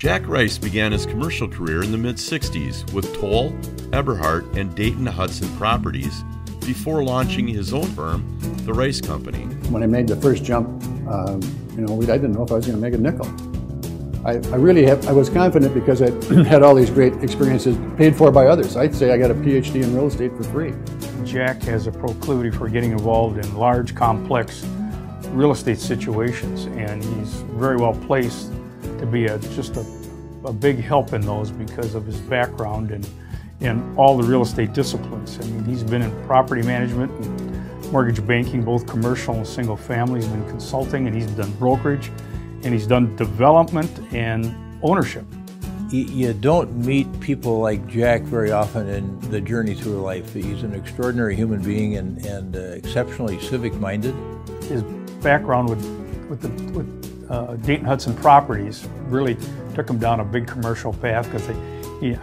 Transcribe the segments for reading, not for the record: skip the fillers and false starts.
Jack Rice began his commercial career in the mid-60s with Toll, Eberhart, and Dayton Hudson Properties before launching his own firm, the Rice Company. When I made the first jump, I didn't know if I was going to make a nickel. I was confident because I had all these great experiences paid for by others. I'd say I got a PhD in real estate for free. Jack has a proclivity for getting involved in large, complex real estate situations, and he's very well placed to be just a big help in those because of his background and all the real estate disciplines. I mean, he's been in property management and mortgage banking, both commercial and single family. He's been consulting, and he's done brokerage, and he's done development and ownership. You don't meet people like Jack very often in the journey through life. He's an extraordinary human being and exceptionally civic-minded. His background with Dayton Hudson Properties really took him down a big commercial path because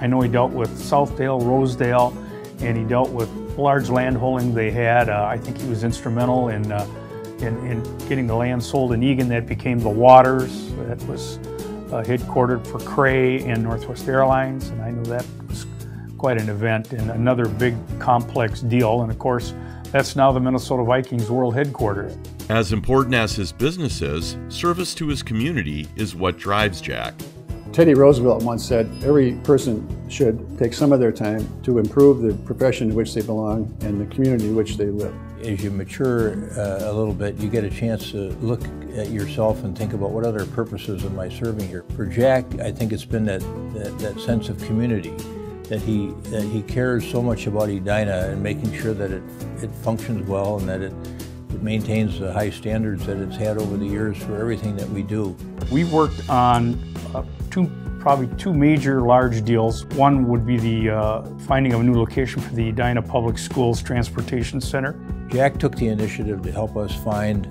I know he dealt with Southdale, Rosedale, and he dealt with large land holding they had. I think he was instrumental in getting the land sold in Eagan that became the Waters. That was headquartered for Cray and Northwest Airlines, and I know that was quite an event and another big complex deal. And of course, that's now the Minnesota Vikings world headquarters. As important as his business is, service to his community is what drives Jack. Teddy Roosevelt once said, every person should take some of their time to improve the profession in which they belong and the community in which they live. As you mature a little bit, you get a chance to look at yourself and think about what other purposes am I serving here. For Jack, I think it's been that sense of community, that he cares so much about Edina and making sure that it functions well and that it maintains the high standards that it's had over the years for everything that we do. We've worked on probably two major large deals. One would be the finding of a new location for the Edina Public Schools Transportation Center. Jack took the initiative to help us find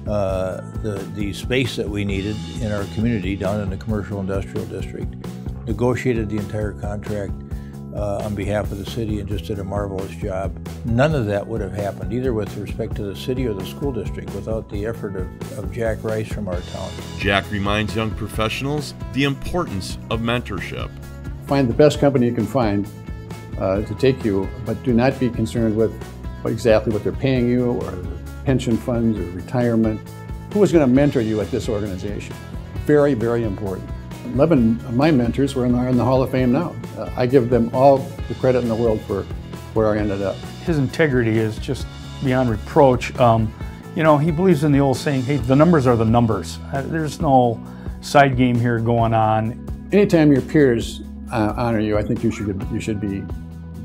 the space that we needed in our community down in the commercial industrial district, negotiated the entire contract on behalf of the city and just did a marvelous job. None of that would have happened, either with respect to the city or the school district, without the effort of Jack Rice from our town. Jack reminds young professionals the importance of mentorship. Find the best company you can find to take you, but do not be concerned with exactly what they're paying you or pension funds or retirement. Who is going to mentor you at this organization? Very, very important. 11 of my mentors are in the Hall of Fame now. I give them all the credit in the world for where I ended up. His integrity is just beyond reproach. He believes in the old saying, hey, the numbers are the numbers. There's no side game here going on. Anytime your peers honor you, I think you should be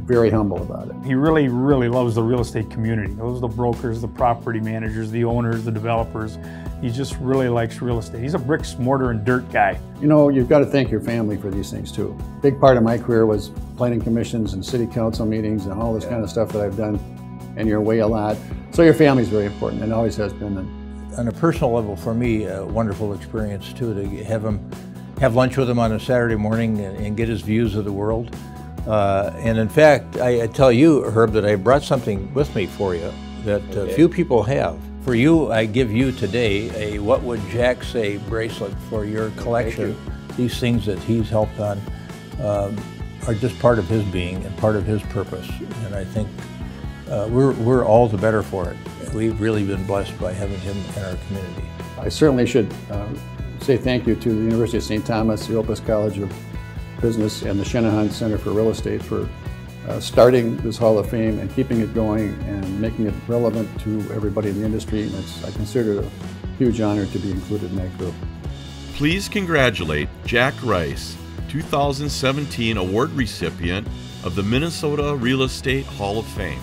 very humble about it. He really, really loves the real estate community. Those are the brokers, the property managers, the owners, the developers. He just really likes real estate. He's a bricks, mortar, and dirt guy. You've got to thank your family for these things too. Big part of my career was planning commissions and city council meetings and all this kind of stuff that I've done, and you're away a lot. So your family's very important and always has been. On a personal level, for me, a wonderful experience too, to have lunch with him on a Saturday morning and get his views of the world. And in fact, I tell you, Herb, that I brought something with me for you that few people have. For you, I give you today a What Would Jack Say bracelet for your collection. These things that he's helped on are just part of his being and part of his purpose. And I think we're all the better for it. We've really been blessed by having him in our community. I certainly should say thank you to the University of St. Thomas, the Opus College of Business, and the Shenehon Center for Real Estate for starting this Hall of Fame and keeping it going and making it relevant to everybody in the industry. And I consider it a huge honor to be included in that group. Please congratulate Jack Rice, 2017 award recipient of the Minnesota Real Estate Hall of Fame.